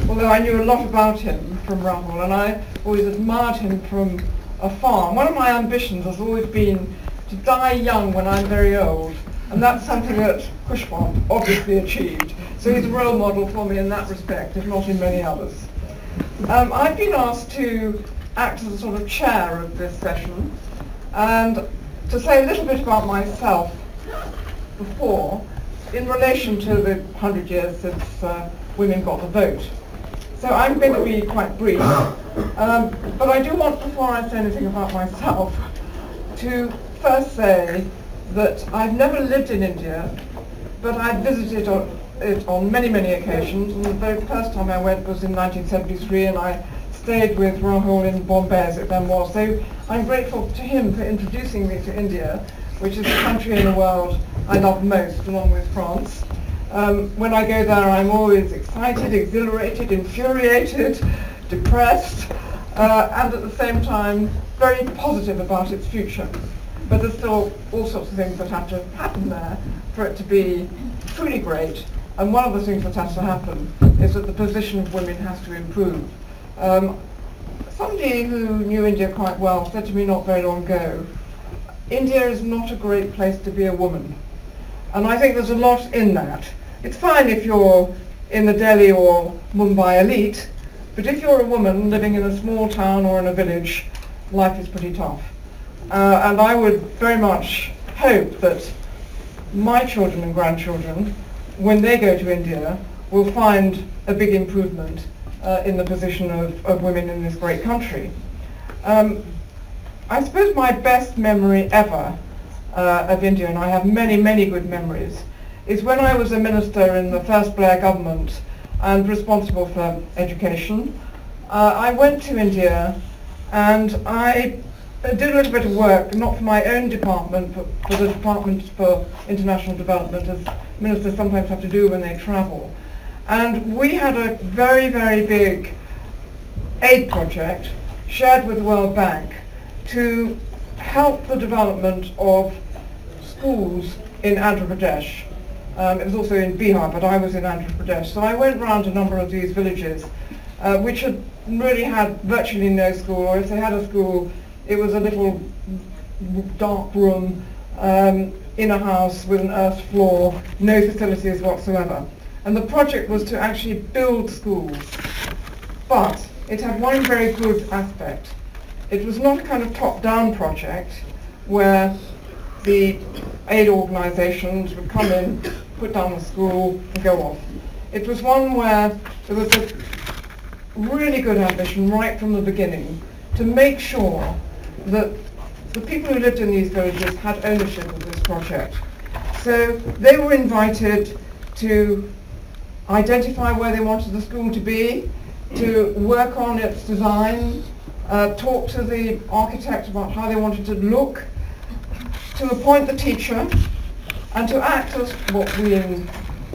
although I knew a lot about him from Rahul, and I always admired him from afar. One of my ambitions has always been to die young when I'm very old, and that's something that Khushwant obviously achieved. So he's a role model for me in that respect, if not in many others. I've been asked to act as a sort of chair of this session, and to say a little bit about myself before, in relation to the 100 years since women got the vote. So I'm going to be quite brief, but I do want, before I say anything about myself, to first say that I've never lived in India, but I've visited it on many, many occasions, and the very first time I went was in 1973, and I stayed with Rahul in Bombay, as it then was. So I'm grateful to him for introducing me to India, which is the country in the world I love most, along with France. When I go there, I'm always excited, exhilarated, infuriated, depressed, and at the same time, very positive about its future. But there's still all sorts of things that have to happen there for it to be truly great. And one of the things that has to happen is that the position of women has to improve. Somebody who knew India quite well said to me not very long ago, India is not a great place to be a woman. And I think there's a lot in that. It's fine if you're in the Delhi or Mumbai elite, but if you're a woman living in a small town or in a village, life is pretty tough. And I would very much hope that my children and grandchildren, when they go to India, will find a big improvement in the position of women in this great country. I suppose my best memory ever of India, and I have many, many good memories, is when I was a minister in the first Blair government and responsible for education. I went to India and I did a little bit of work, not for my own department, but for the Department for International Development, as ministers sometimes have to do when they travel. And we had a very, very big aid project shared with the World Bank to help the development of schools in Andhra Pradesh. It was also in Bihar, but I was in Andhra Pradesh. So I went round a number of these villages, which had really had virtually no school, or if they had a school, it was a little dark room in a house with an earth floor, no facilities whatsoever. And the project was to actually build schools. But it had one very good aspect. It was not a kind of top-down project where the aid organizations would come in, put down the school, and go off. It was one where there was a really good ambition right from the beginning to make sure that the people who lived in these villages had ownership of this project. So they were invited to identify where they wanted the school to be, to work on its design, talk to the architect about how they wanted to look, to appoint the teacher, and to act as what we in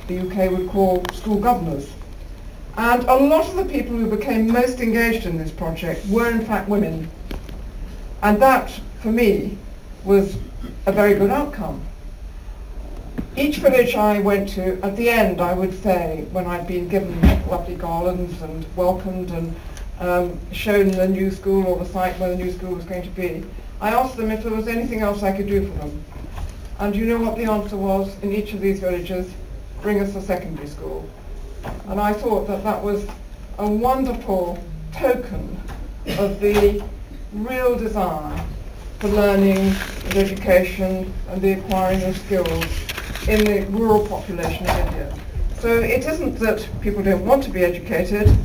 the UK would call school governors. And a lot of the people who became most engaged in this project were in fact women. And that, for me, was a very good outcome. Each village I went to, at the end, I would say, when I'd been given lovely garlands and welcomed and shown the new school or the site where the new school was going to be, I asked them if there was anything else I could do for them. And you know what the answer was in each of these villages? Bring us a secondary school. And I thought that that was a wonderful token of the real desire for learning and education and the acquiring of skills in the rural population of India. So it isn't that people don't want to be educated,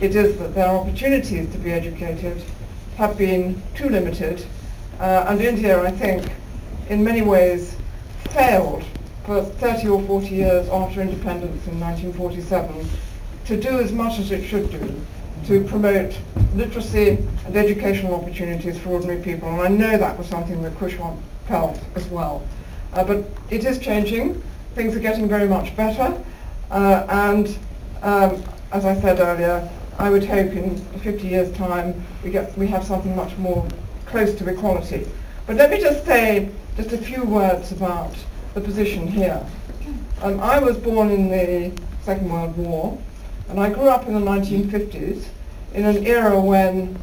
it is that their opportunities to be educated have been too limited, and India, I think, in many ways failed for 30 or 40 years after independence in 1947 to do as much as it should do to promote literacy and educational opportunities for ordinary people. And I know that was something that Khushwant felt as well. But it is changing. Things are getting very much better. And as I said earlier, I would hope in 50 years' time we have something much more close to equality. But let me just say just a few words about the position here. I was born in the Second World War. And I grew up in the 1950s in an era when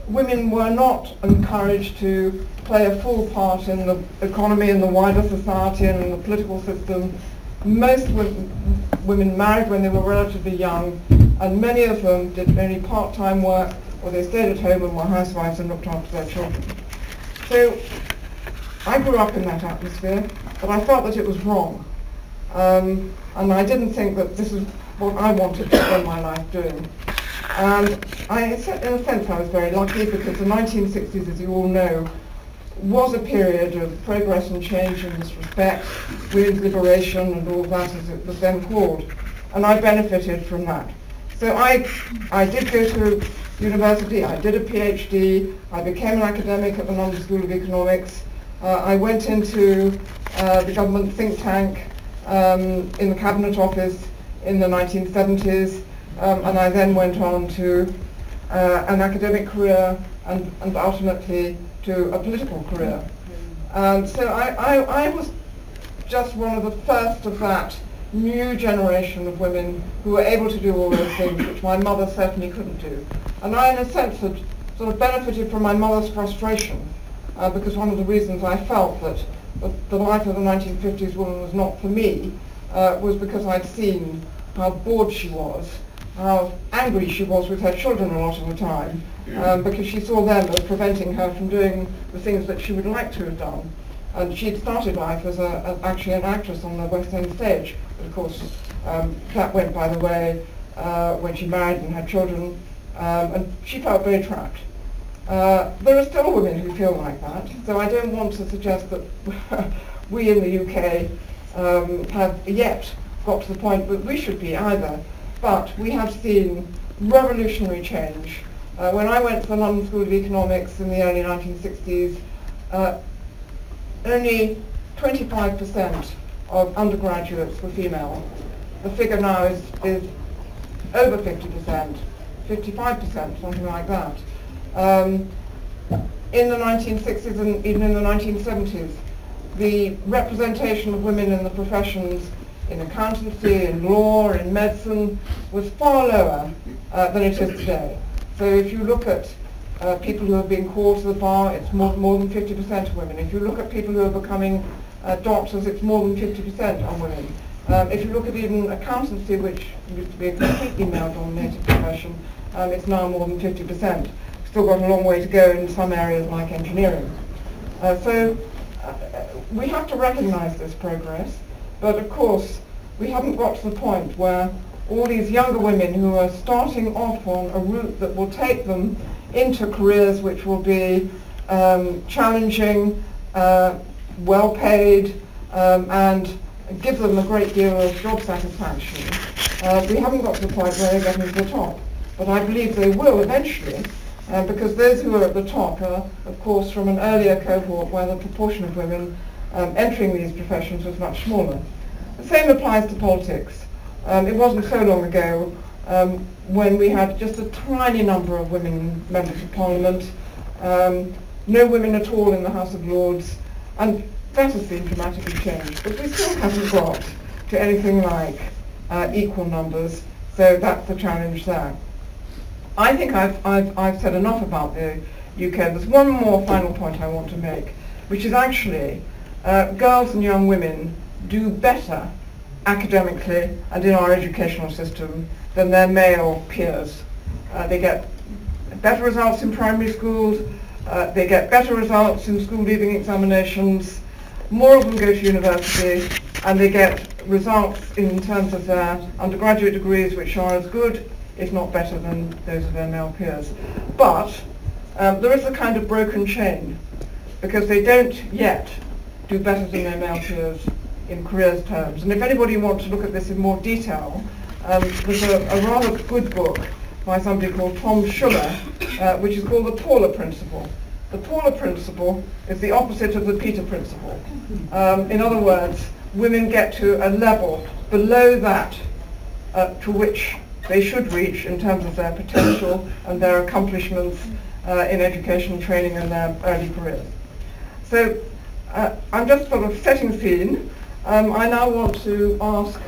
women were not encouraged to play a full part in the economy and the wider society and in the political system. Most women married when they were relatively young, and many of them did only part-time work, or they stayed at home and were housewives and looked after their children. So I grew up in that atmosphere, but I felt that it was wrong. And I didn't think that this is what I wanted to spend my life doing. And in a sense, I was very lucky, because the 1960s, as you all know, was a period of progress and change in this respect, women's liberation and all that, as it was then called. And I benefited from that. So I did go to university, I did a PhD, I became an academic at the London School of Economics. I went into the government think tank in the Cabinet Office in the 1970s, and I then went on to an academic career and ultimately to a political career. So I was just one of the first of that new generation of women who were able to do all those things which my mother certainly couldn't do. And I, in a sense, had sort of benefited from my mother's frustration, because one of the reasons I felt that the life of the 1950s woman was not for me was because I'd seen how bored she was, how angry she was with her children a lot of the time, because she saw them as preventing her from doing the things that she would like to have done. And she'd started life as actually an actress on the West End stage. But of course, that went by the way when she married and had children, and she felt very trapped. There are still women who feel like that, so I don't want to suggest that we in the UK have yet got to the point that we should be either. But we have seen revolutionary change. When I went to the London School of Economics in the early 1960s, only 25% of undergraduates were female. The figure now is over 50%, 55%, something like that. In the 1960s and even in the 1970s, the representation of women in the professions, in accountancy, in law, in medicine, was far lower than it is today. So if you look at people who have been called to the bar, it's more than 50% of women. If you look at people who are becoming doctors, it's more than 50% are women. If you look at even accountancy, which used to be a completely male-dominated profession, it's now more than 50%. Still got a long way to go in some areas like engineering. So we have to recognize this progress, but of course we haven't got to the point where all these younger women who are starting off on a route that will take them into careers which will be challenging, well-paid, and give them a great deal of job satisfaction. We haven't got to the point where they're getting to the top, but I believe they will eventually, because those who are at the top are, of course, from an earlier cohort where the proportion of women entering these professions was much smaller. The same applies to politics. It wasn't so long ago when we had just a tiny number of women members of Parliament, no women at all in the House of Lords, and that has been dramatically changed. But we still haven't got to anything like equal numbers, so that's the challenge there. I think I've said enough about the UK. There's one more final point I want to make, which is actually girls and young women do better academically and in our educational system than their male peers. They get better results in primary schools, they get better results in school leaving examinations, more of them go to university, and they get results in terms of their undergraduate degrees which are as good, if not better, than those of their male peers. But there is a kind of broken chain, because they don't yet do better than their male peers in careers terms. And if anybody wants to look at this in more detail, there's a rather good book by somebody called Tom Schuller, which is called The Paula Principle. The Paula Principle is the opposite of the Peter Principle. In other words, women get to a level below that to which they should reach in terms of their potential and their accomplishments in education, training, and their early careers. So I'm just sort of setting scene. I now want to ask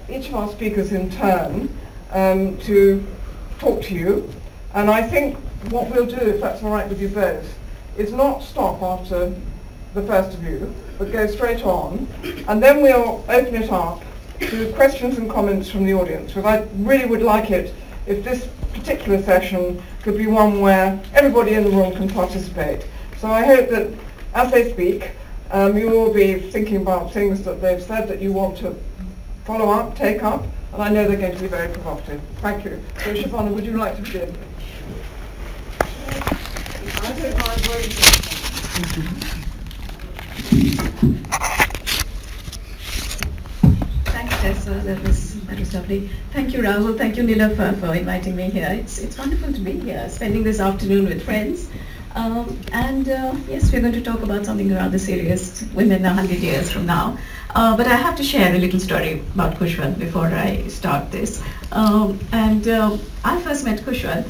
each of our speakers in turn to talk to you. And I think what we'll do, if that's all right with you both, is not stop after the first of you, but go straight on, and then we'll open it up to questions and comments from the audience, because I really would like it if this particular session could be one where everybody in the room can participate. So I hope that as they speak, you will be thinking about things that they've said that you want to follow up, take up, and I know they're going to be very provocative. Thank you. So Shabana, would you like to begin? Thanks, Tessa. That was lovely. Thank you, Rahul. Thank you, Nila, for inviting me here. It's wonderful to be here, spending this afternoon with friends. Yes, we're going to talk about something rather serious, women 100 years from now. But I have to share a little story about Khushwant before I start this. I first met Khushwant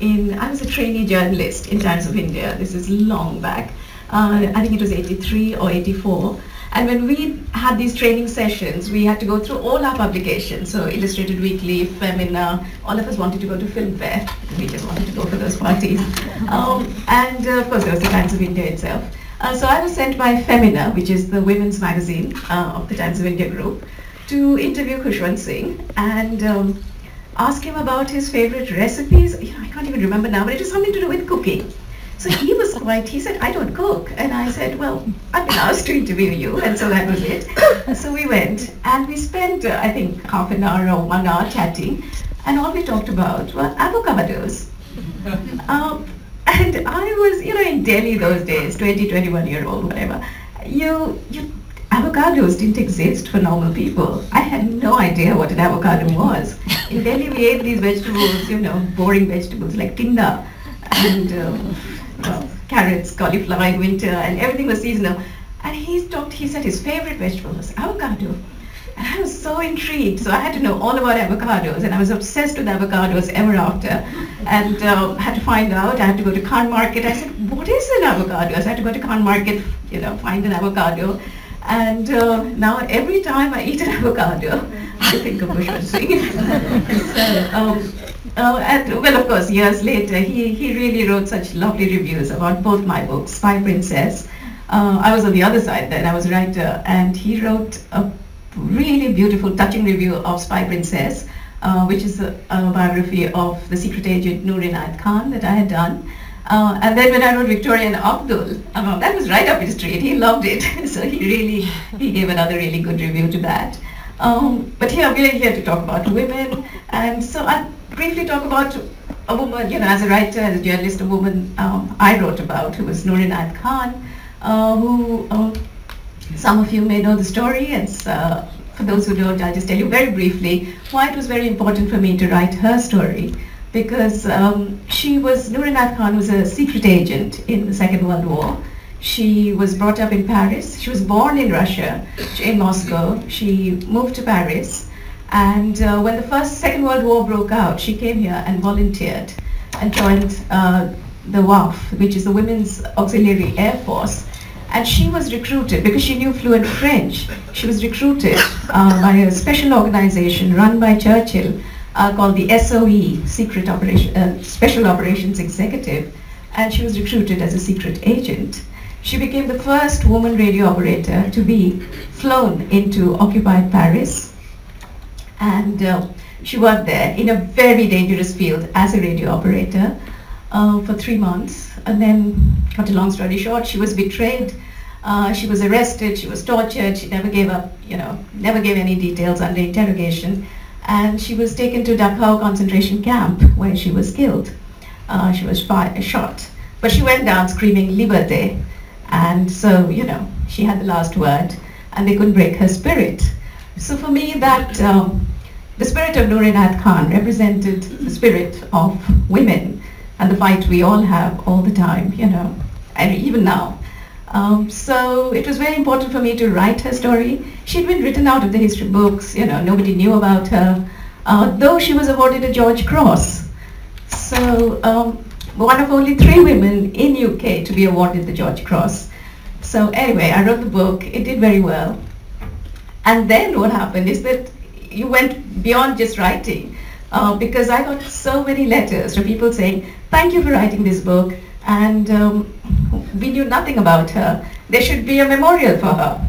I was a trainee journalist in Times of India. This is long back. I think it was 83 or 84. And when we had these training sessions, we had to go through all our publications. So Illustrated Weekly, Femina, all of us wanted to go to film fair. We just wanted to go for those parties. Of course, there was the Times of India itself. So I was sent by Femina, which is the women's magazine of the Times of India group, to interview Khushwant Singh and ask him about his favorite recipes. I can't even remember now, but it was something to do with cooking. So he said, I don't cook. And I said, well, I've been asked to interview you. And so that was it. So we went and we spent, I think, half an hour or 1 hour chatting. And all we talked about were avocados. And I was, in Delhi those days, 21-year-old, whatever. Avocados didn't exist for normal people. I had no idea what an avocado was. In Delhi, we ate these vegetables, boring vegetables like tinda and carrots, cauliflower in winter, and everything was seasonal. And he said his favorite vegetable was avocado. And I was so intrigued, so I had to know all about avocados, and I was obsessed with avocados ever after. And had to find out, I had to go to Khan Market. I said, what is an avocado? So I had to go to Khan Market, find an avocado. And now every time I eat an avocado, I think of Khushwant Singh. And of course, years later, he really wrote such lovely reviews about both my books, Spy Princess. I was on the other side then, I was a writer, and he wrote a really beautiful, touching review of Spy Princess, which is a biography of the secret agent Noor Inayat Khan that I had done. And then when I wrote Victoria and Abdul, that was right up his street. He loved it. So he gave another really good review to that. But here we are here to talk about women. And so I'll briefly talk about a woman, as a writer, as a journalist, a woman I wrote about, who was Noor Inayat Khan, who some of you may know the story. And for those who don't, I'll just tell you very briefly why it was very important for me to write her story. Because Noor Inayat Khan was a secret agent in the Second World War. She was brought up in Paris. She was born in Russia, in Moscow. She moved to Paris. And when the Second World War broke out, she came here and volunteered and joined the WAF, which is the Women's Auxiliary Air Force. And she was recruited, because she knew fluent French, she was recruited by a special organization run by Churchill, called the SOE, Special Operations Executive, and she was recruited as a secret agent. She became the first woman radio operator to be flown into occupied Paris, and she worked there in a very dangerous field as a radio operator for 3 months. And then, cut a long story short, she was betrayed. She was arrested, she was tortured, she never gave up, never gave any details under interrogation. And she was taken to Dachau concentration camp, where she was killed. She was shot. But she went down screaming, "Liberté." And so, she had the last word, and they couldn't break her spirit. So for me, the spirit of Noor Inayat Khan represented the spirit of women, and the fight we all have all the time, and even now. So it was very important for me to write her story. She'd been written out of the history books, nobody knew about her, though she was awarded a George Cross. So one of only 3 women in UK to be awarded the George Cross. So anyway, I wrote the book, it did very well. And then what happened is that you went beyond just writing. because I got so many letters from people saying, thank you for writing this book, and we knew nothing about her. There should be a memorial for her.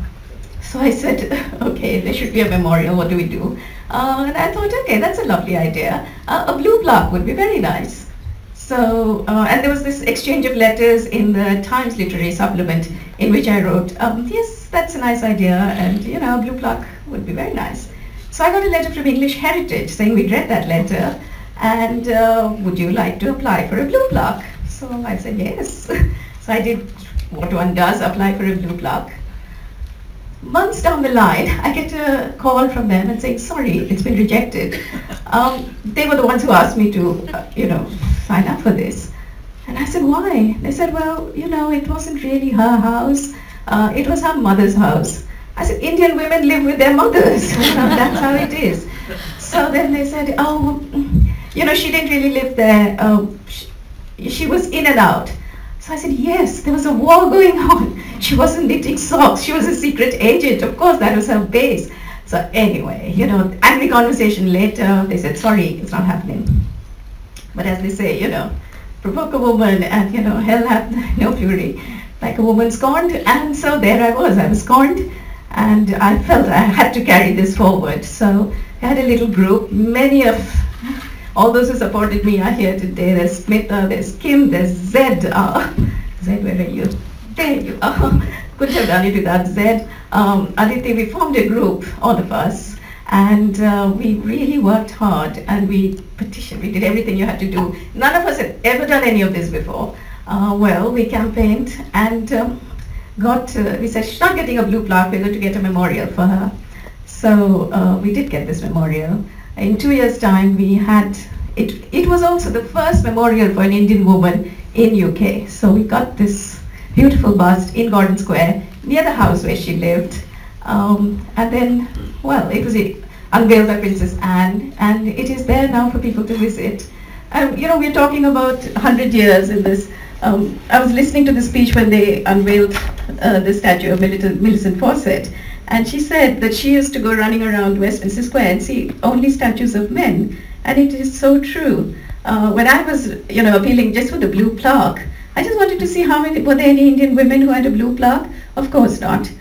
So I said, okay, there should be a memorial, what do we do? And I thought, okay, that's a lovely idea. A blue plaque would be very nice. So, and there was this exchange of letters in the Times Literary Supplement in which I wrote, yes, that's a nice idea, and you know, a blue plaque would be very nice. So I got a letter from English Heritage saying we'd read that letter, and would you like to apply for a blue plaque? So I said yes. So I did what one does, apply for a blue plaque. Months down the line, I get a call from them and saying, sorry, it's been rejected. They were the ones who asked me to, sign up for this. And I said, why? They said, well, it wasn't really her house. It was her mother's house. I said, Indian women live with their mothers. That's how it is. So then they said, oh, she didn't really live there. She was in and out. So I said, yes, there was a war going on. She wasn't knitting socks. She was a secret agent. Of course, that was her base. So anyway, angry conversation later, they said, sorry, it's not happening. But as they say, provoke a woman and, hell hath no fury. Like a woman scorned. And so there I was scorned. And I felt I had to carry this forward. So I had a little group. Many of all those who supported me are here today. There's Smita, there's Kim, there's Zed. Zed, where are you? There you are. Couldn't have done it without Zed. Aditi, we formed a group, all of us, and we really worked hard, and we petitioned. We did everything you had to do. None of us had ever done any of this before. We campaigned and we said, she's not getting a blue plaque, we're going to get a memorial for her. So we did get this memorial. In 2 years' time, we had, it was also the first memorial for an Indian woman in UK. So we got this beautiful bust in Gordon Square, near the house where she lived. And then, it was unveiled by Princess Anne, and it is there now for people to visit. We're talking about 100 years in this. I was listening to the speech when they unveiled the statue of Millicent Fawcett, and she said that she used to go running around Westminster Square and see only statues of men, and it is so true. When I was, appealing just for the blue plaque, I just wanted to see how many, were there any Indian women who had a blue plaque? Of course not.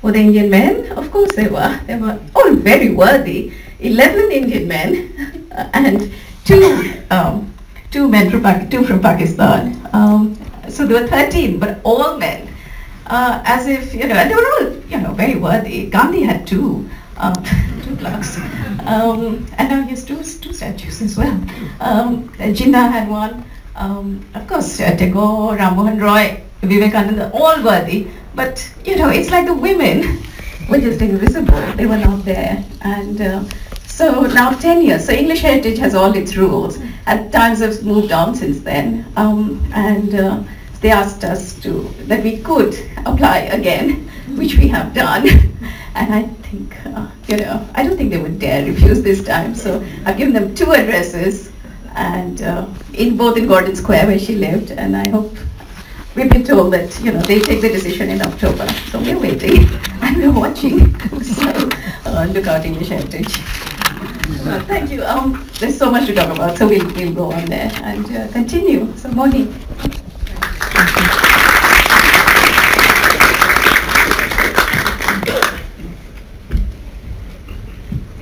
Were there Indian men? Of course they were. They were all very worthy. 11 Indian men and two men from Pakistan. So there were 13, but all men. As if, and they were all, very worthy. Gandhi had two plaques. And now he has two statues as well. Jinnah had one. Of course, Tagore, Ram Mohan Roy, Vivekananda, all worthy. But, it's like the women were just invisible. They were not there. And so now 10 years. So English Heritage has all its rules. And times have moved on since then. They asked us that we could apply again, which we have done. And I think, I don't think they would dare refuse this time. So I've given them 2 addresses, and both in Gordon Square where she lived. And I hope, we've been told that, they take the decision in October. So we're waiting and we're watching. So look out, English Heritage. Thank you. There's so much to talk about, so we'll go on there and continue. So Moni.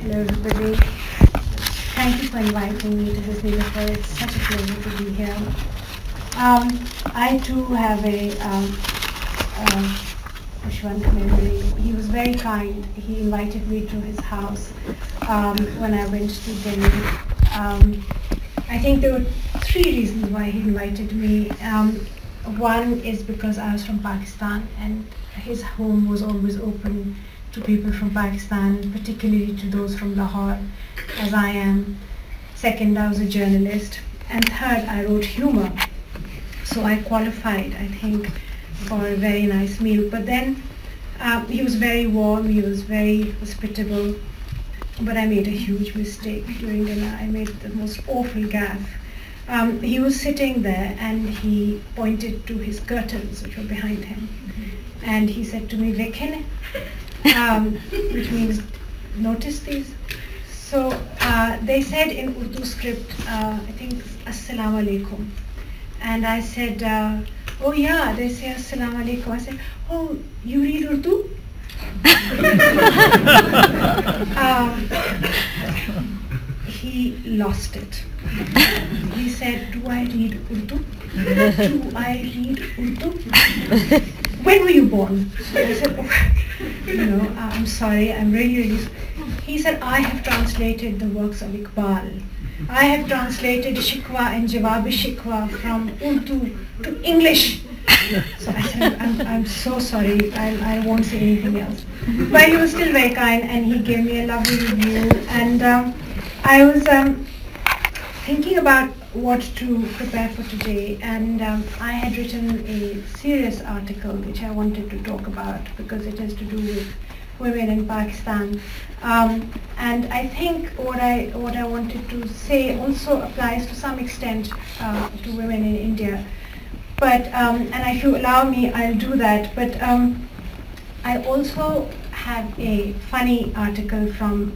Hello everybody. Thank you for inviting me to this Nilofer. It's such a pleasure to be here. I too have a Khushwant memory. He was very kind. He invited me to his house when I went to Delhi. I think there were 3 reasons why he invited me. One is because I was from Pakistan, and his home was always open to people from Pakistan, particularly to those from Lahore, as I am. Second, I was a journalist. And third, I wrote humor. So I qualified, I think, for a very nice meal. But then he was very warm, he was very hospitable, but I made a huge mistake during dinner. I made the most awful gaffe. He was sitting there and he pointed to his curtains, which were behind him, and he said to me, "Vekhene," which means notice these. So they said in Urdu script, I think, Assalamu alaikum. And I said, oh yeah, they say Assalamu alaikum. I said, oh, you read Urdu? He lost it. He said, do I read Urdu? Do I read Urdu? When were you born? I said, oh, I'm sorry, I'm really. He said, I have translated the works of Iqbal. I have translated Shikwa and Jawab Shikwa from Urdu to English. So I said, I'm so sorry, I won't say anything else. But he was still very kind and he gave me a lovely review. And I was thinking about what to prepare for today, and I had written a serious article which I wanted to talk about because it has to do with women in Pakistan. And I think what I wanted to say also applies to some extent to women in India. But and if you allow me, I'll do that. But I also have a funny article from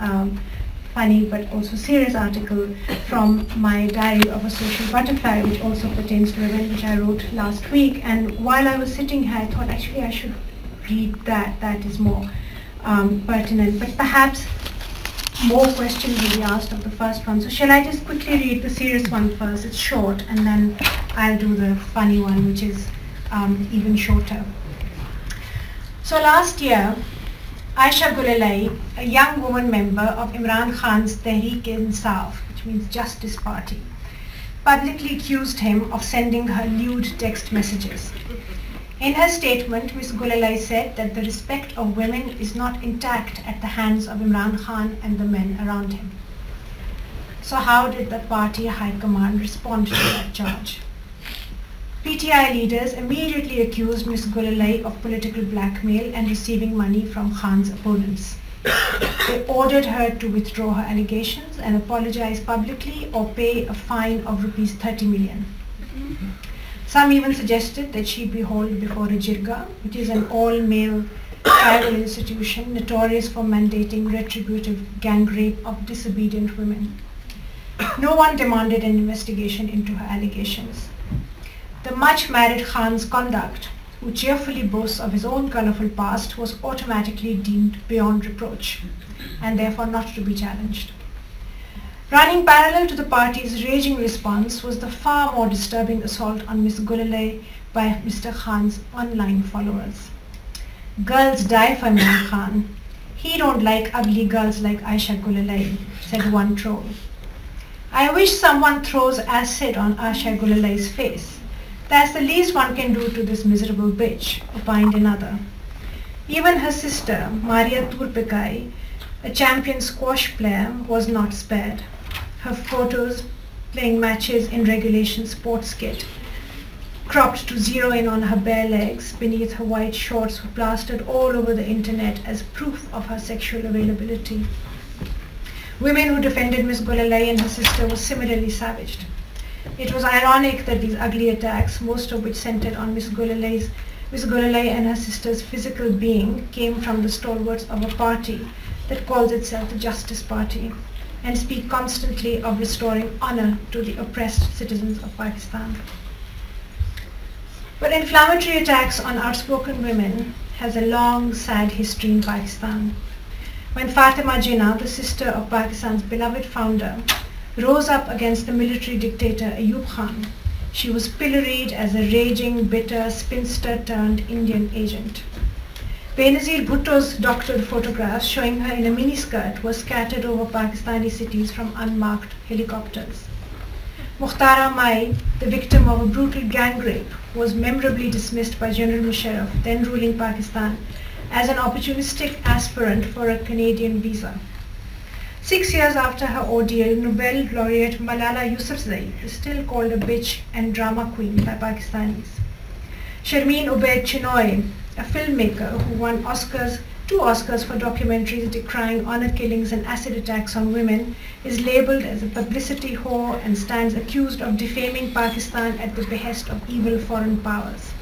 funny but also serious article from my Diary of a Social Butterfly, which also pertains to women, which I wrote last week. And while I was sitting here, I thought actually I should read that. That is more pertinent. But perhaps more questions will be asked of the first one. So shall I just quickly read the serious one first? It's short, and then I'll do the funny one, which is even shorter. So last year, Aisha Gulalai, a young woman member of Imran Khan's Tehreek-e-Insaf, which means Justice Party, publicly accused him of sending her lewd text messages. In her statement, Ms. Gulalai said that the respect of women is not intact at the hands of Imran Khan and the men around him. So how did the party high command respond to that charge? PTI leaders immediately accused Ms. Gulalai of political blackmail and receiving money from Khan's opponents. They ordered her to withdraw her allegations and apologize publicly or pay a fine of rupees 30 million. Some even suggested that she be hauled before a jirga, which is an all-male tribal institution notorious for mandating retributive gang rape of disobedient women. No one demanded an investigation into her allegations. The much-married Khan's conduct, who cheerfully boasts of his own colourful past, was automatically deemed beyond reproach and therefore not to be challenged. Running parallel to the party's raging response was the far more disturbing assault on Ms. Gulalai by Mr. Khan's online followers. Girls die for Imran Khan. He don't like ugly girls like Aisha Gulalai, said one troll. I wish someone throws acid on Aisha Gulalai's face. That's the least one can do to this miserable bitch, opined another. Even her sister, Maria Turpekai, a champion squash player, was not spared. Her photos playing matches in regulation sports kit, cropped to zero in on her bare legs beneath her white shorts, were plastered all over the internet as proof of her sexual availability. Women who defended Ms. Gulalai and her sister were similarly savaged. It was ironic that these ugly attacks, most of which centered on Ms. Gulalai and her sister's physical being, came from the stalwarts of a party that calls itself the Justice Party and speak constantly of restoring honor to the oppressed citizens of Pakistan. But inflammatory attacks on outspoken women has a long, sad history in Pakistan. When Fatima Jinnah, the sister of Pakistan's beloved founder, rose up against the military dictator Ayub Khan, she was pilloried as a raging, bitter, spinster-turned-Indian agent. Benazir Bhutto's doctored photographs showing her in a miniskirt were scattered over Pakistani cities from unmarked helicopters. Mukhtara Mai, the victim of a brutal gang rape, was memorably dismissed by General Musharraf, then ruling Pakistan, as an opportunistic aspirant for a Canadian visa. 6 years after her ordeal, Nobel laureate Malala Yousafzai is still called a bitch and drama queen by Pakistanis. Sharmeen Obaid Chinoy, a filmmaker who won two Oscars for documentaries decrying honor killings and acid attacks on women, is labelled as a publicity whore and stands accused of defaming Pakistan at the behest of evil foreign powers.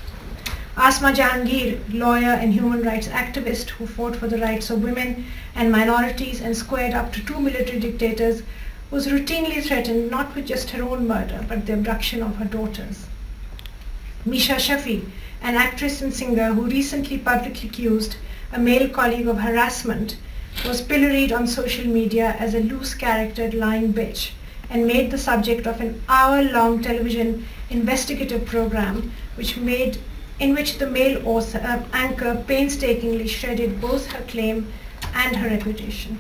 Asma Jahangir, lawyer and human rights activist who fought for the rights of women and minorities and squared up to two military dictators, was routinely threatened not with just her own murder, but the abduction of her daughters. Misha Shafi, an actress and singer who recently publicly accused a male colleague of harassment, was pilloried on social media as a loose-charactered lying bitch and made the subject of an hour-long television investigative program in which the male anchor painstakingly shredded both her claim and her reputation.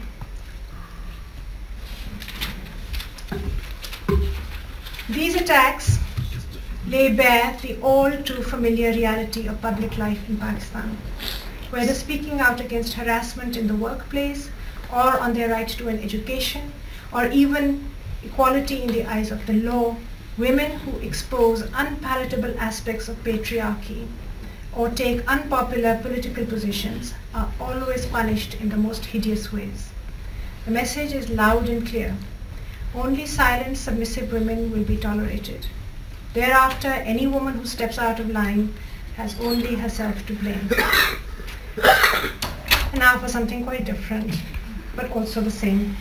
These attacks lay bare the all too familiar reality of public life in Pakistan, whether speaking out against harassment in the workplace or on their right to an education or even equality in the eyes of the law. Women who expose unpalatable aspects of patriarchy or take unpopular political positions are always punished in the most hideous ways. The message is loud and clear. Only silent, submissive women will be tolerated. Thereafter, any woman who steps out of line has only herself to blame. And now for something quite different, but also the same.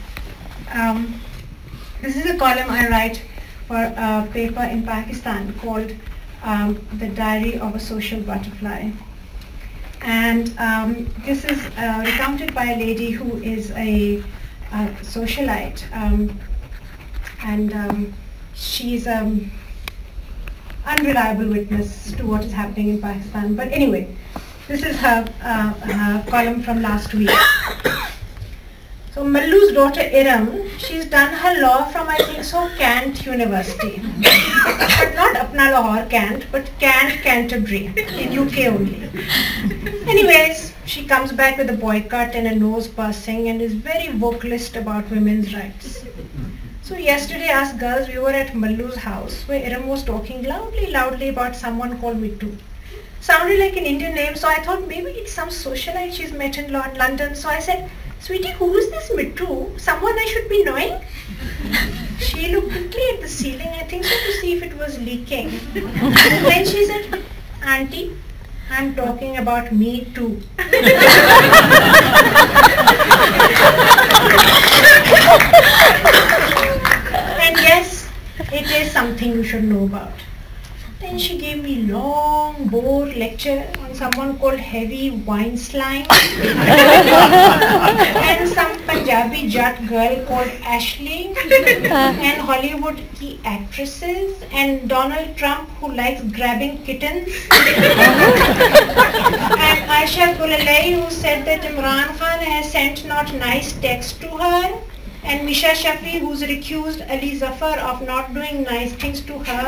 This is a column I write for a paper in Pakistan called The Diary of a Social Butterfly. And this is recounted by a lady who is a socialite, and she's unreliable witness to what is happening in Pakistan. But anyway, this is her column from last week. So Mallu's daughter Iram, she's done her law from I think so Kent University, but not Apna Lahore Kent, but Kent Canterbury in UK only. Anyways, she comes back with a boycott and a nose piercing and is very vocalist about women's rights. So yesterday, us girls, we were at Mallu's house where Iram was talking loudly about someone called Mittu. Sounded like an Indian name, so I thought maybe it's some socialite she's met in London. So I said, "Sweetie, who is this Mittu? Someone I should be knowing?" She looked quickly at the ceiling, I think so, to see if it was leaking. And then she said, "Auntie, I'm talking about me too." And yes, it is something you should know about. Then she gave me long, bored lecture on someone called Heavy Wine Slime and some Punjabi Jat girl called Ashley and Hollywood key actresses and Donald Trump who likes grabbing kittens and Aisha Gulalai who said that Imran Khan has sent not nice text to her and Misha Shafi who's accused Ali Zafar of not doing nice things to her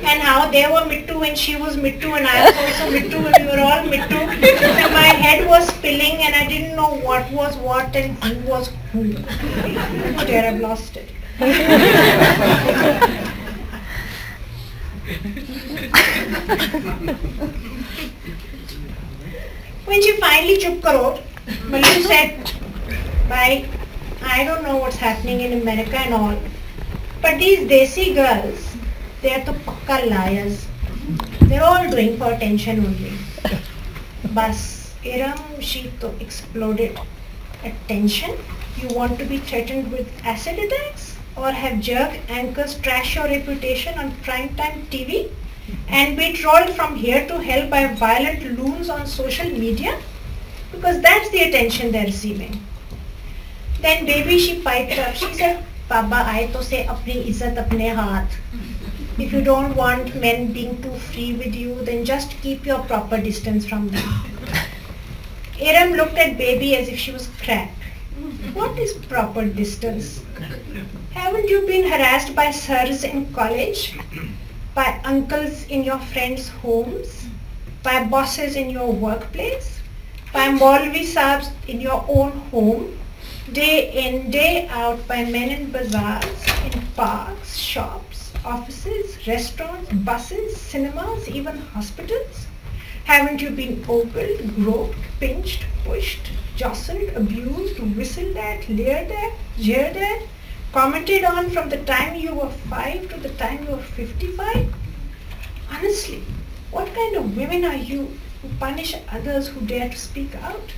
and how they were Mittu and she was Mittu and I was also Mittu and we were all Mittu and my head was spilling and I didn't know what was what and who was who. Oh dear, I've lost it. When she finally chup karo, Mallu said, "Bye. I don't know what's happening in America and all, but these Desi girls, they're the pakka liars. They're all doing for attention only." Bas, Iram, she to exploded. Attention? You want to be threatened with acid attacks? Or have jerk anchors trash your reputation on primetime TV? And be trolled from here to hell by violent loons on social media? Because that's the attention they're receiving. Then baby, she piped up. She said, "Baba, I to say apni izzat apne haath. If you don't want men being too free with you, then just keep your proper distance from them." Iram looked at baby as if she was cracked. What is proper distance? Haven't you been harassed by sirs in college? By uncles in your friends' homes? By bosses in your workplace? By Maulvi Saabs in your own home? Day in, day out by men in bazaars, in parks, shops, offices, restaurants, buses, cinemas, even hospitals? Haven't you been ogled, groped, pinched, pushed, jostled, abused, whistled at, leered at, jeered at, commented on from the time you were 5 to the time you were 55? Honestly, what kind of women are you who punish others who dare to speak out,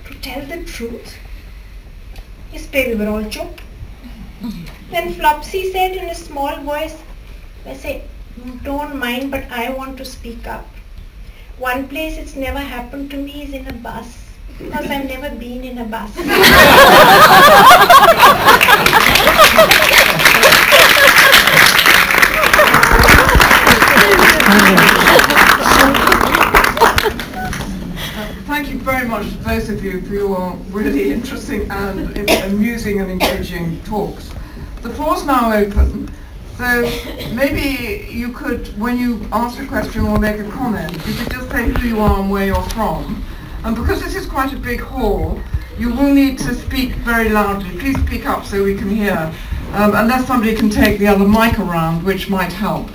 to tell the truth? Yes, baby, we're all choked. Then Flopsy said in a small voice, I said, don't mind, but I want to speak up. One place it's never happened to me is in a bus, because I've never been in a bus. Thank you very much, both of you, for your really interesting and amusing and engaging talks. The floor's now open, so maybe you could, when you ask a question or make a comment, you could just say who you are and where you're from. And because this is quite a big hall, you will need to speak very loudly. Please speak up so we can hear. Unless somebody can take the other mic around, which might help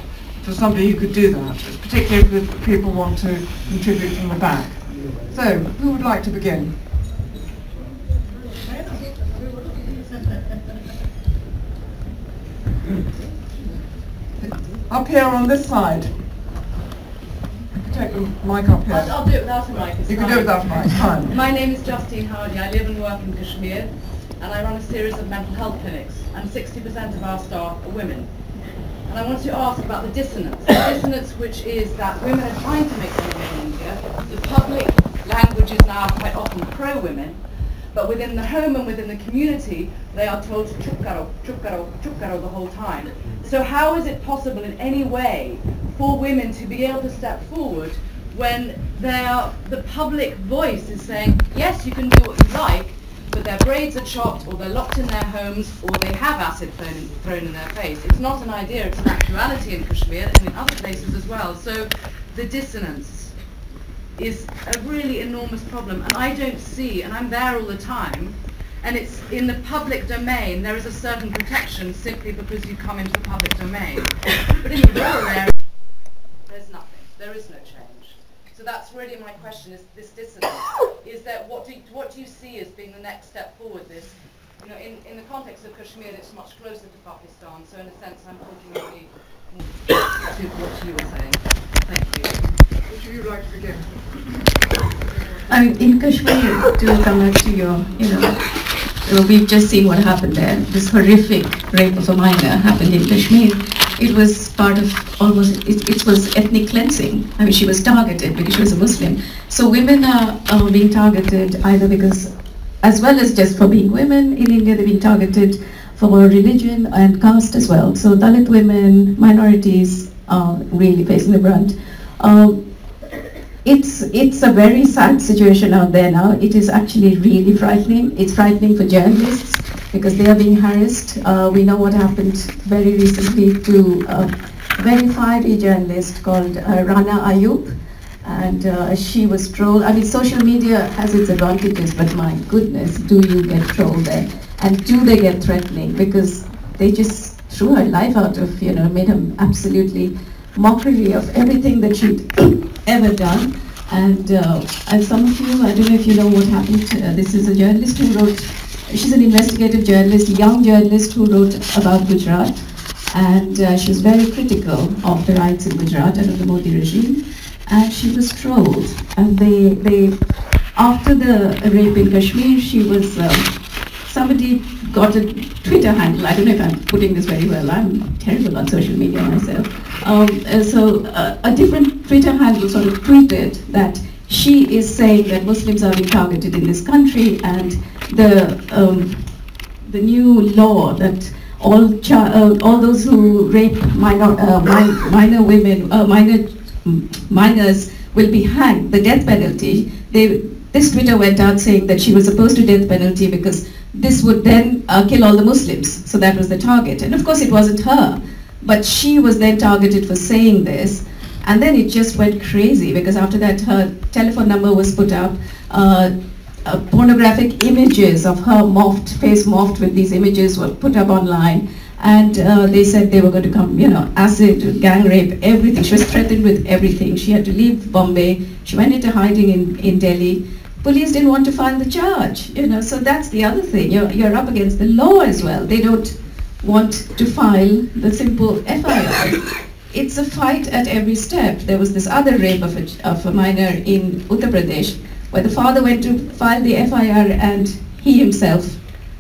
for somebody who could do that, particularly if people want to contribute from the back. So, who would like to begin? Up here on this side. Take the mic up here. I'll do it without a mic. You can do it without a mic, fine. My name is Justine Hardy. I live and work in Kashmir, and I run a series of mental health clinics, and 60% of our staff are women. And I want to ask about the dissonance. The dissonance which is that women are trying to make a living in India. The public language is now quite often pro-women, but within the home and within the community, they are told to chup karo, chup karo, chup karo the whole time. So how is it possible in any way for women to be able to step forward when the public voice is saying, yes, you can do what you like, but their braids are chopped, or they're locked in their homes, or they have acid thrown in their face. It's not an idea, it's an actuality in Kashmir and in other places as well. So the dissonance is a really enormous problem, and I don't see, and I'm there all the time, and it's in the public domain, there is a certain protection simply because you come into the public domain. But in the rural area, there's nothing, there is no change. So that's really my question, is this dissonance. Is that what do you see as being the next step forward? This, you know, in the context of Kashmir, it's much closer to Pakistan. So in a sense, I'm talking really to what you were saying. Thank you. Would you like to begin? In Kashmir, to come back to your, we've just seen what happened there. This horrific rape of a minor happened in Kashmir. It was part of almost, it was ethnic cleansing. I mean, she was targeted because she was a Muslim. So women are being targeted either because, as well as just for being women in India, they're being targeted for religion and caste as well. So Dalit women, minorities are really facing the brunt. It's a very sad situation out there now. It is actually really frightening. It's frightening for journalists because they are being harassed. We know what happened very recently to a very fiery journalist called Rana Ayub, and she was trolled. I mean, social media has its advantages, but my goodness, do you get trolled there? And do they get threatening? Because they just threw her life out of, made her absolutely mockery of everything that she'd ever done. And some of you, I don't know if you know what happened. This is a journalist who wrote, she's an investigative journalist, young journalist who wrote about Gujarat. And she was very critical of the rights in Gujarat and of the Modi regime. And she was trolled. And they after the rape in Kashmir, she was, somebody got a Twitter handle. I don't know if I'm putting this very well. I'm terrible on social media myself. So a different Twitter handle sort of tweeted that she is saying that Muslims are being targeted in this country, and the new law that all those who rape minor women, minors will be hanged, the death penalty. This Twitter went out saying that she was opposed to death penalty because this would then kill all the Muslims. So that was the target. And of course it wasn't her, but she was then targeted for saying this. And then it just went crazy because after that her telephone number was put up, pornographic images of her face morphed with these images were put up online. And they said they were going to come, acid, gang rape, everything. She was threatened with everything. She had to leave Bombay. She went into hiding in Delhi. Police didn't want to file the charge, so that's the other thing. You're up against the law as well. They don't want to file the simple FIR. It's a fight at every step. There was this other rape of a minor in Uttar Pradesh where the father went to file the FIR and he himself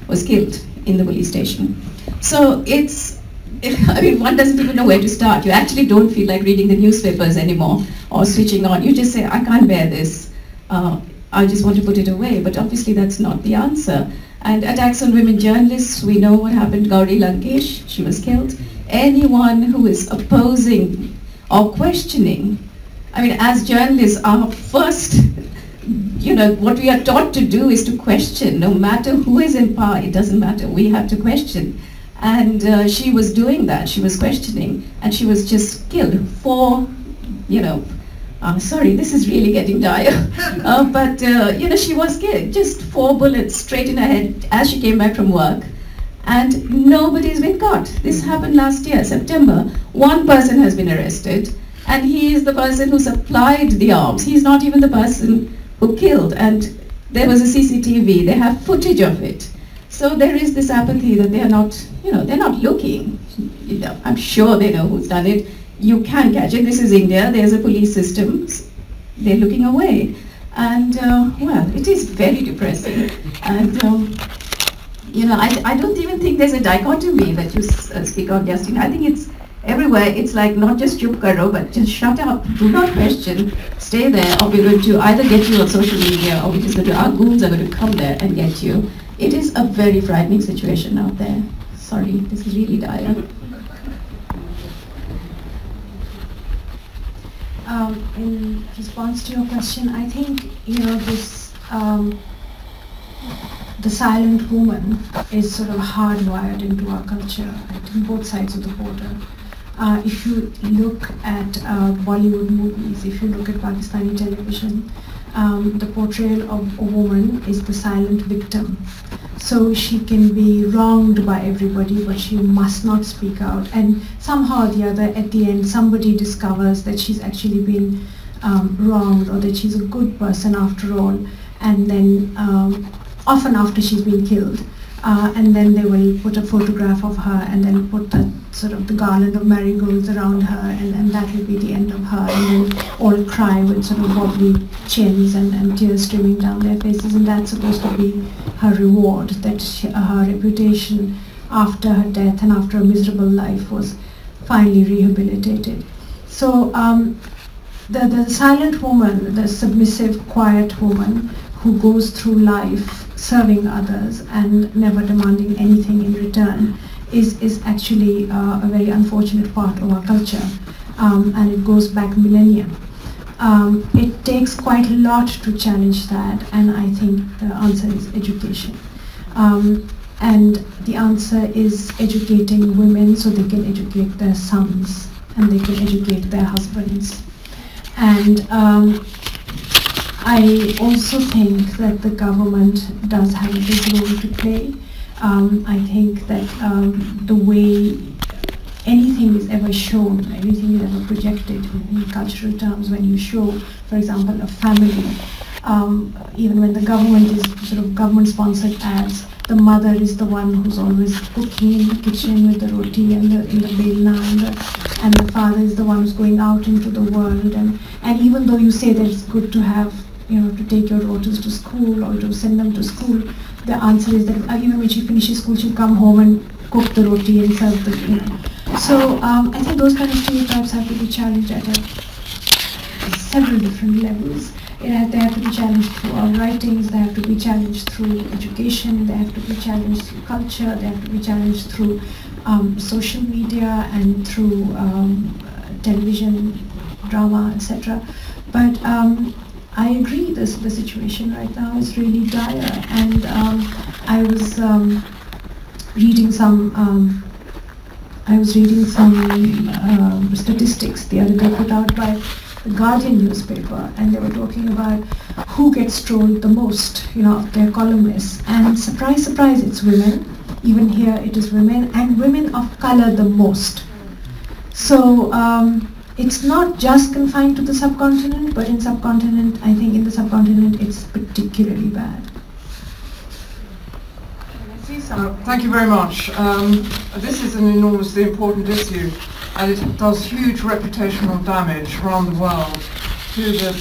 was killed in the police station. So it's, I mean, one doesn't even know where to start. You actually don't feel like reading the newspapers anymore or switching on. You just say, I can't bear this. I just want to put it away. But obviously that's not the answer. And attacks on women journalists, we know what happened to Gauri Lankesh. She was killed. Anyone who is opposing or questioning, I mean, as journalists, our first, what we are taught to do is to question. No matter who is in power, it doesn't matter. We have to question. And she was doing that. She was questioning, and she was just killed for, sorry, this is really getting dire. But she was killed. Just 4 bullets straight in her head as she came back from work. And nobody's been caught. This happened last year, September. 1 person has been arrested, and he is the person who supplied the arms. He's not even the person who killed. And there was a CCTV. They have footage of it. So there is this apathy that they are not, they're not looking. I'm sure they know who's done it. You can catch it. This is India. There's a police system. They're looking away. And, well, it is very depressing. And, I don't even think there's a dichotomy that you speak of, Justin. I think it's everywhere. It's like not just chup karo, but just shut up. Do not question. Stay there, or we're going to either get you on social media, or our goons are going to come there and get you. It is a very frightening situation out there. Sorry, this is really dire. In response to your question, I think this the silent woman is sort of hardwired into our culture, right, on both sides of the border. If you look at Bollywood movies, if you look at Pakistani television, the portrayal of a woman is the silent victim. So she can be wronged by everybody, but she must not speak out. And somehow or the other, at the end, somebody discovers that she's actually been wronged, or that she's a good person after all. And then, often after she's been killed, and then they will put a photograph of her and then put that sort of the garland of marigolds around her, and that will be the end of her, and then all cry with sort of wobbly chins and tears streaming down their faces, and that's supposed to be her reward, that her reputation after her death and after a miserable life was finally rehabilitated. So the silent woman, the submissive, quiet woman who goes through life serving others and never demanding anything in return is actually a very unfortunate part of our culture, and it goes back millennia. It takes quite a lot to challenge that, and I think the answer is education. And the answer is educating women so they can educate their sons and they can educate their husbands. And I also think that the government does have a big role to play. I think that the way anything is ever shown, anything is ever projected in cultural terms, when you show, for example, a family, even when the government is sort of government-sponsored ads, the mother is the one who's always cooking in the kitchen with the roti and the belna, and the father is the one who's going out into the world. And even though you say that it's good to have, to take your daughters to school or to send them to school, the answer is that even when she finishes school, she'll come home and cook the roti and serve the, So I think those kind of stereotypes have to be challenged at several different levels. They have to be challenged through our writings, they have to be challenged through education, they have to be challenged through culture, they have to be challenged through social media and through television, drama, etc. But I agree, the situation right now is really dire, and I was reading some statistics the other day put out by the Guardian newspaper, and they were talking about who gets trolled the most, of their columnists. And surprise, surprise, it's women. Even here it is women, and women of color the most. So it's not just confined to the subcontinent, but in the subcontinent it's particularly bad. Thank you very much. This is an enormously important issue, and it does huge reputational damage around the world to the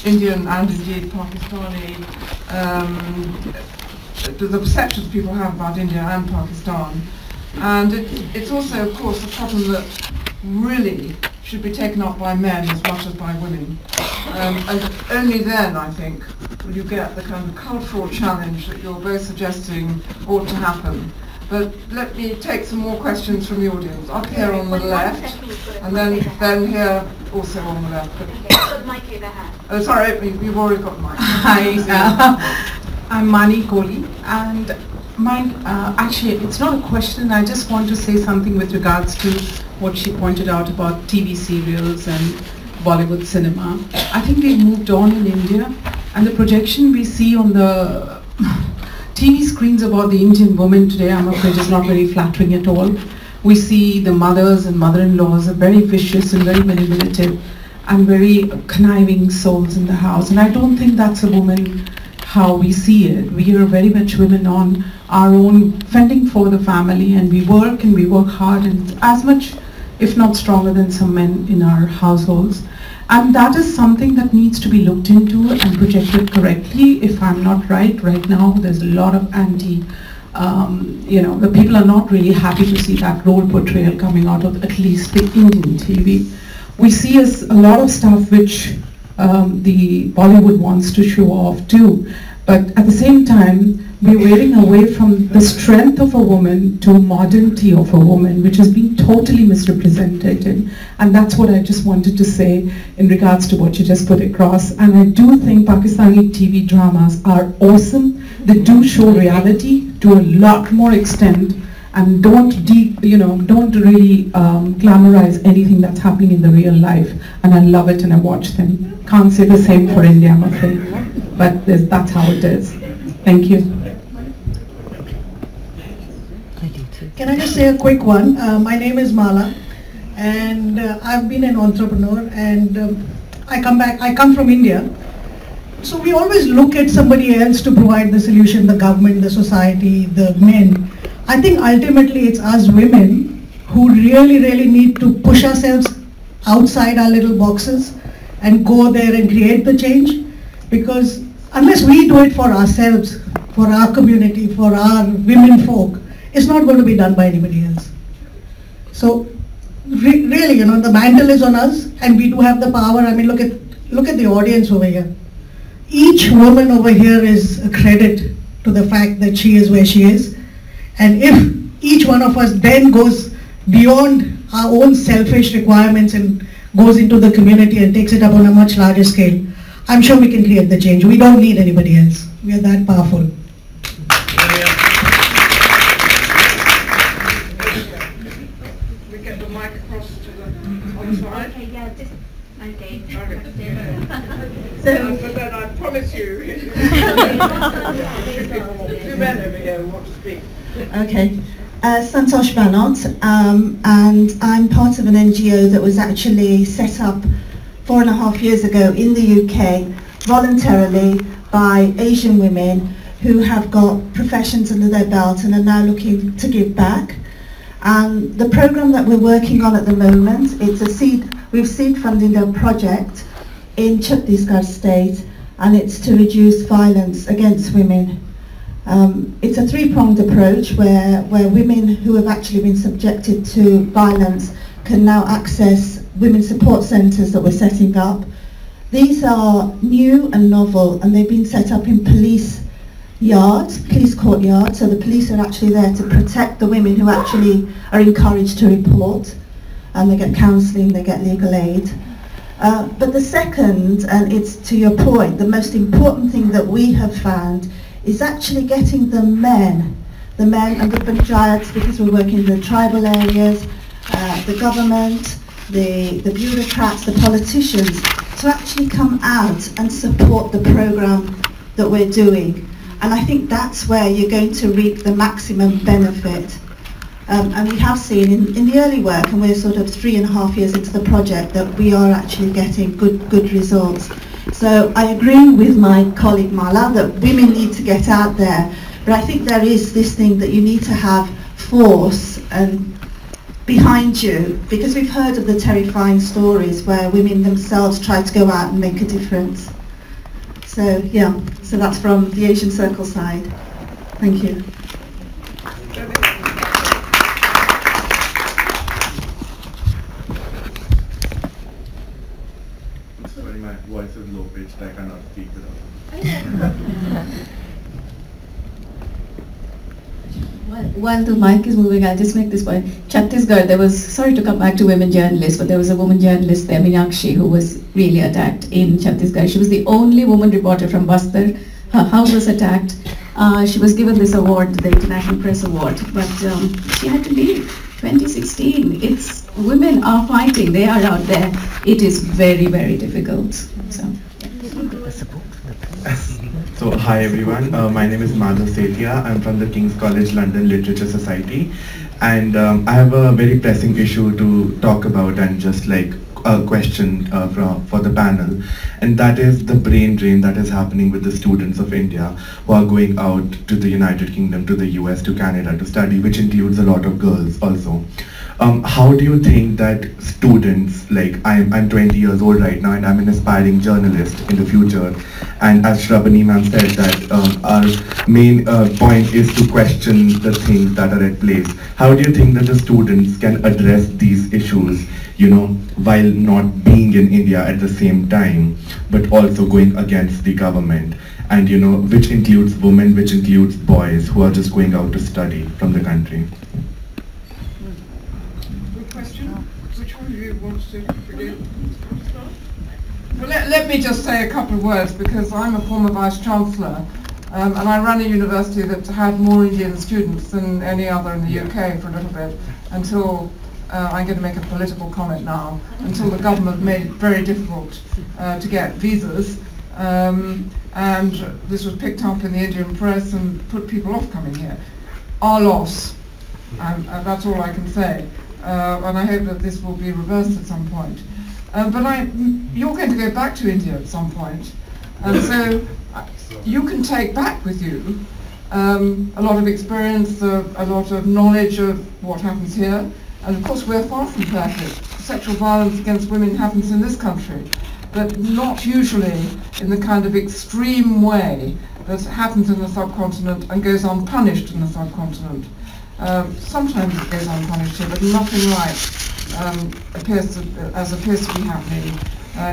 Indian and indeed Pakistani, to the perceptions people have about India and Pakistan. And it's also, of course, a problem that really should be taken up by men as much as by women. And only then, I think, will you get the kind of cultural challenge that you're both suggesting ought to happen. But let me take some more questions from the audience. Up here on the left, and then here also on the left. Oh, sorry, you've already got the mic. Hi, I'm Moni Kohli, and actually it's not a question. I just want to say something with regards to what she pointed out about TV serials and Bollywood cinema. I think we've moved on in India, and the projection we see on the TV screens about the Indian woman today, I'm afraid, is not very flattering at all. We see the mothers and mother-in-laws are very vicious and very manipulative and very conniving souls in the house, and I don't think that's a woman how we see it. We are very much women on our own, fending for the family, and we work hard, and as much, if not stronger than some men in our households. And that is something that needs to be looked into and projected correctly. If I'm not right now, there's a lot of the people are not really happy to see that role portrayal coming out of at least the Indian TV. We see a lot of stuff which the Bollywood wants to show off too, but at the same time we're veering away from the strength of a woman to modernity of a woman, which has been totally misrepresented, and that's what I just wanted to say in regards to what you just put across. And I do think Pakistani TV dramas are awesome. They do show reality to a lot more extent, and don't really glamorize anything that's happening in the real life. And I love it, and I watch them. Can't say the same for India, I'm afraid, but that's how it is. Thank you. Can I just say a quick one? My name is Mala, and I've been an entrepreneur, and I come from India. So we always look at somebody else to provide the solution, the government, the society, the men. I think ultimately it's us women who really, really need to push ourselves outside our little boxes and go there and create the change, because unless we do it for ourselves, for our community, for our women folk, it's not going to be done by anybody else. So really, the mantle is on us, and we do have the power. I mean, look at the audience over here. Each woman over here is a credit to the fact that she is where she is. And if each one of us then goes beyond our own selfish requirements and goes into the community and takes it up on a much larger scale, I'm sure we can create the change. We don't need anybody else. We are that powerful. We get the mic across to the other side. Okay, yeah, just okay. But then I promise you, two men over here who want to speak. Okay. Santosh Banot, and I'm part of an NGO that was actually set up 4.5 years ago in the UK voluntarily by Asian women who have got professions under their belt and are now looking to give back. And the program that we're working on at the moment, we've seed funded a project in Chhattisgarh state, and it's to reduce violence against women. It's a three-pronged approach where women who have actually been subjected to violence can now access women's support centres that we're setting up. These are new and novel, and they've been set up in police courtyards, so the police are actually there to protect the women who actually are encouraged to report, and they get counselling, they get legal aid. But the second, and it's to your point, the most important thing that we have found is actually getting the men and the panchayats, because we're working in the tribal areas, the government, the bureaucrats, the politicians, to actually come out and support the program that we're doing. And I think that's where you're going to reap the maximum benefit. And we have seen in the early work, and we're sort of 3.5 years into the project, that we are actually getting good results. So I agree with my colleague Mala that women need to get out there, but I think there is this thing that you need to have force and behind you, because we've heard of the terrifying stories where women themselves try to go out and make a difference. So yeah, so that's from the Asian Circle side. Thank you. which I cannot speak without. While the mic is moving, I'll just make this point. Chhattisgarh, there was, sorry to come back to women journalists, but there was a woman journalist there, Meenakshi, who was really attacked in Chhattisgarh. She was the only woman reporter from Bastar. Her house was attacked. She was given this award, the International Press Award, but she had to leave. 2016. It's, women are fighting. They are out there. It is very, very difficult. So hi everyone, my name is Madhav Sethia. I'm from the King's College London Literature Society, and I have a very pressing issue to talk about and just like a question for the panel, and that is the brain drain that is happening with the students of India who are going out to the United Kingdom, to the US, to Canada to study, which includes a lot of girls also. How do you think that students, like I'm 20 years old right now and I'm an aspiring journalist in the future, and as Shrabam ma'am said that our main point is to question the things that are at place. How do you think that the students can address these issues, you know, while not being in India at the same time, but also going against the government, and you know, which includes women, which includes boys who are just going out to study from the country? Which one of you wants to begin? Well, let me just say a couple of words, because I'm a former Vice-Chancellor and I ran a university that had more Indian students than any other in the UK for a little bit, until, I'm going to make a political comment now, until the government made it very difficult to get visas, and this was picked up in the Indian press and put people off coming here. Our loss, and that's all I can say. And I hope that this will be reversed at some point. But you're going to go back to India at some point, and so you can take back with you a lot of experience, a lot of knowledge of what happens here. And of course we're far from perfect. Sexual violence against women happens in this country, but not usually in the kind of extreme way that happens in the subcontinent and goes unpunished in the subcontinent. Sometimes it goes unpunished here, but nothing like appears to be happening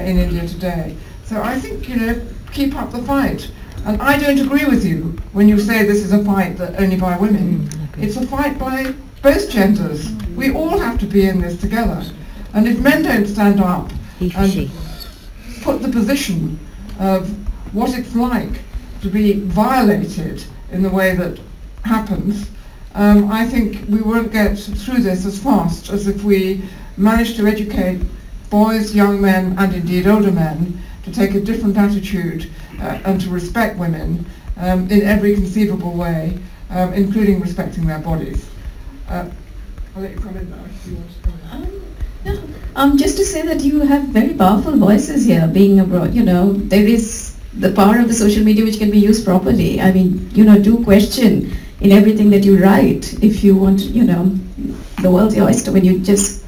in India today. So I think, you know, keep up the fight. And I don't agree with you when you say this is a fight that only by women. It's a fight by both genders. We all have to be in this together. And if men don't stand up and put the position of what it's like to be violated in the way that happens, I think we won't get through this as fast as if we manage to educate boys, young men, and indeed older men to take a different attitude and to respect women in every conceivable way, including respecting their bodies. I'll let you comment now if you want to comment. Just to say that you have very powerful voices here, being abroad. You know, there is the power of the social media which can be used properly. I mean, you know, do question in everything that you write. If you want, you know, the world's your oyster. When you just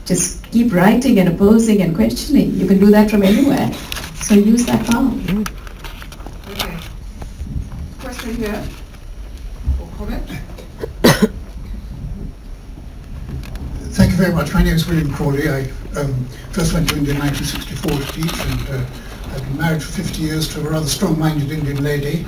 keep writing and opposing and questioning, you can do that from anywhere. So use that power. Okay. Question here, or comment? Thank you very much. My name is William Crawley. I first went to India in 1964 to teach, and I've been married for 50 years to a rather strong-minded Indian lady.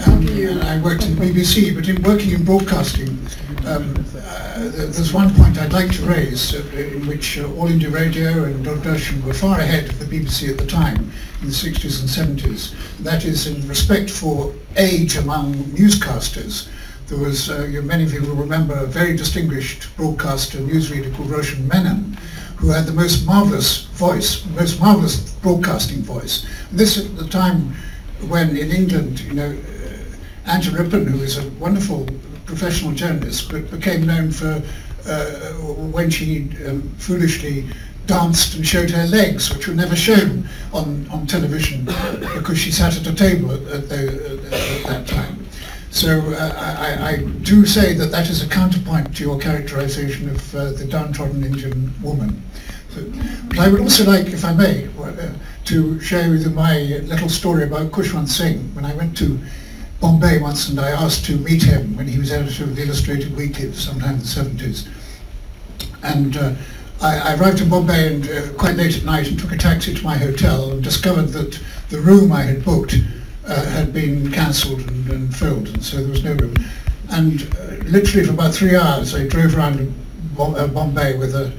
And I worked in the BBC, but in working in broadcasting, there's one point I'd like to raise in which All India Radio and Doordarshan were far ahead of the BBC at the time, in the 60s and 70s. That is, in respect for age among newscasters. There was, many of you will remember, a very distinguished broadcaster, newsreader called Roshan Menon, who had the most marvellous voice, most marvellous broadcasting voice. And this at the time when in England, you know, Anja Rippon, who is a wonderful professional journalist, but became known for when she foolishly danced and showed her legs, which were never shown on television because she sat at a table at that time. So I do say that that is a counterpoint to your characterization of the downtrodden Indian woman. But I would also like, if I may, to share with you my little story about Khushwant Singh. When I went to Bombay once and I asked to meet him when he was editor of the Illustrated Weekly sometime in the 70s. And I arrived in Bombay and quite late at night and took a taxi to my hotel and discovered that the room I had booked had been cancelled and filled, and so there was no room. And literally for about 3 hours I drove around Bombay with a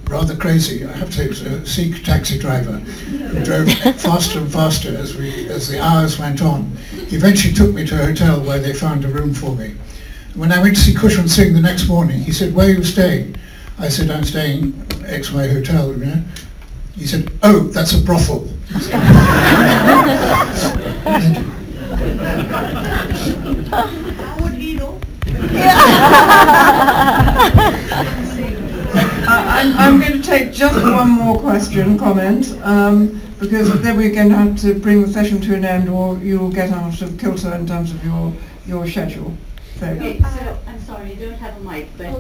rather crazy, I have to say, it was a Sikh taxi driver who drove faster and faster as the hours went on. He eventually took me to a hotel where they found a room for me. When I went to see Khushwant Singh the next morning, he said, "Where are you staying?" I said, "I'm staying XY Hotel." You know? He said, "Oh, that's a brothel." How would he know? I'm going to take just one more comment, because then we're going to have to bring the session to an end, or you'll get out of kilter in terms of your schedule. So. Okay, so I'm sorry, you don't have a mic, but I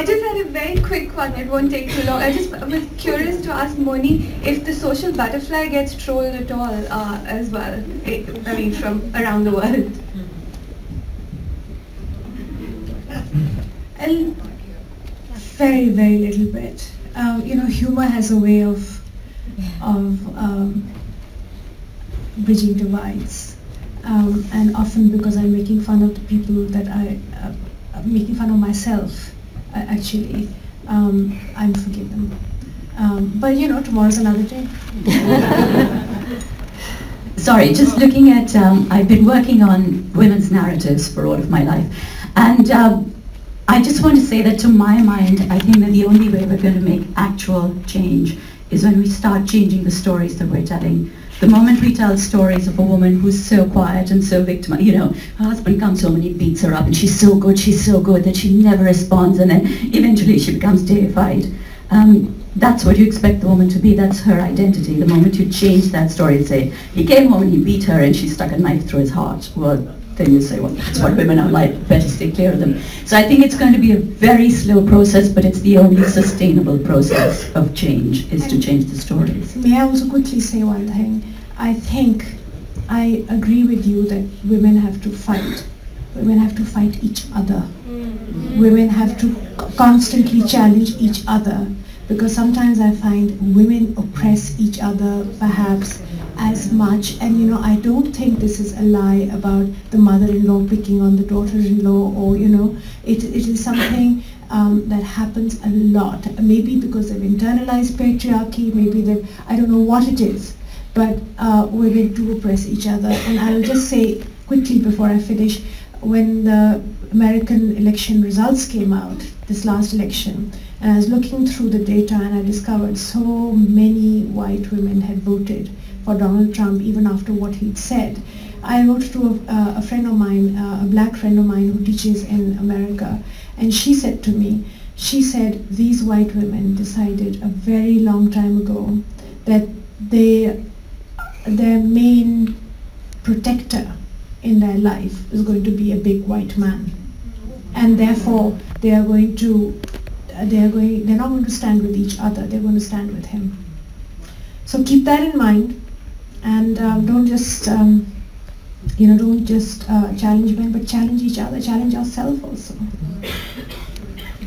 just had a very quick one. It won't take too long. I was curious to ask Moni if the social butterfly gets trolled at all as well. I mean, from around the world. And very, very little bit. Humor has a way of bridging divides. And often because I'm making fun of the people that I'm making fun of myself, actually, I'm forgiven. But tomorrow's another day. Sorry, just looking at, I've been working on women's narratives for all of my life. And I just want to say that to my mind, I think that the only way we're going to make actual change is when we start changing the stories that we're telling. The moment we tell stories of a woman who's so quiet and so victimized, her husband comes home and he beats her up and she's so good that she never responds, and then eventually she becomes deified. That's what you expect the woman to be. That's her identity. The moment you change that story and say, he came home and he beat her and she stuck a knife through his heart, well, then you say, well, that's what women are like, better stay clear of them. So I think it's going to be a very slow process, but it's the only sustainable process of change, is to change the stories. May I also quickly say one thing? I think I agree with you that women have to fight. Women have to fight each other. Women have to constantly challenge each other, because sometimes I find women oppress each other perhaps as much, and I don't think this is a lie about the mother-in-law picking on the daughter-in-law, or it is something that happens a lot, maybe because they've internalized patriarchy, maybe I don't know what it is, but women do oppress each other. And I will just say quickly before I finish, when the American election results came out, this last election, and I was looking through the data and I discovered so many white women had voted for Donald Trump even after what he'd said. I wrote to a friend of mine, a black friend of mine who teaches in America, and she said to me, these white women decided a very long time ago that their main protector in their life is going to be a big white man, and therefore they're not going to stand with each other, they're going to stand with him. So keep that in mind, and don't just challenge men, but challenge each other, challenge ourselves also.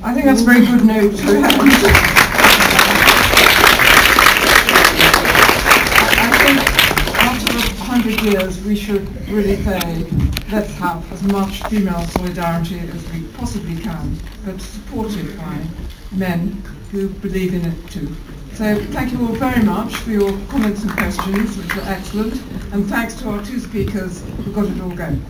I think that's a very good note to have. I think after 100 years we should really say, let's have as much female solidarity as we possibly can, but supported by men who believe in it too. So thank you all very much for your comments and questions, which were excellent, and thanks to our two speakers who got it all going.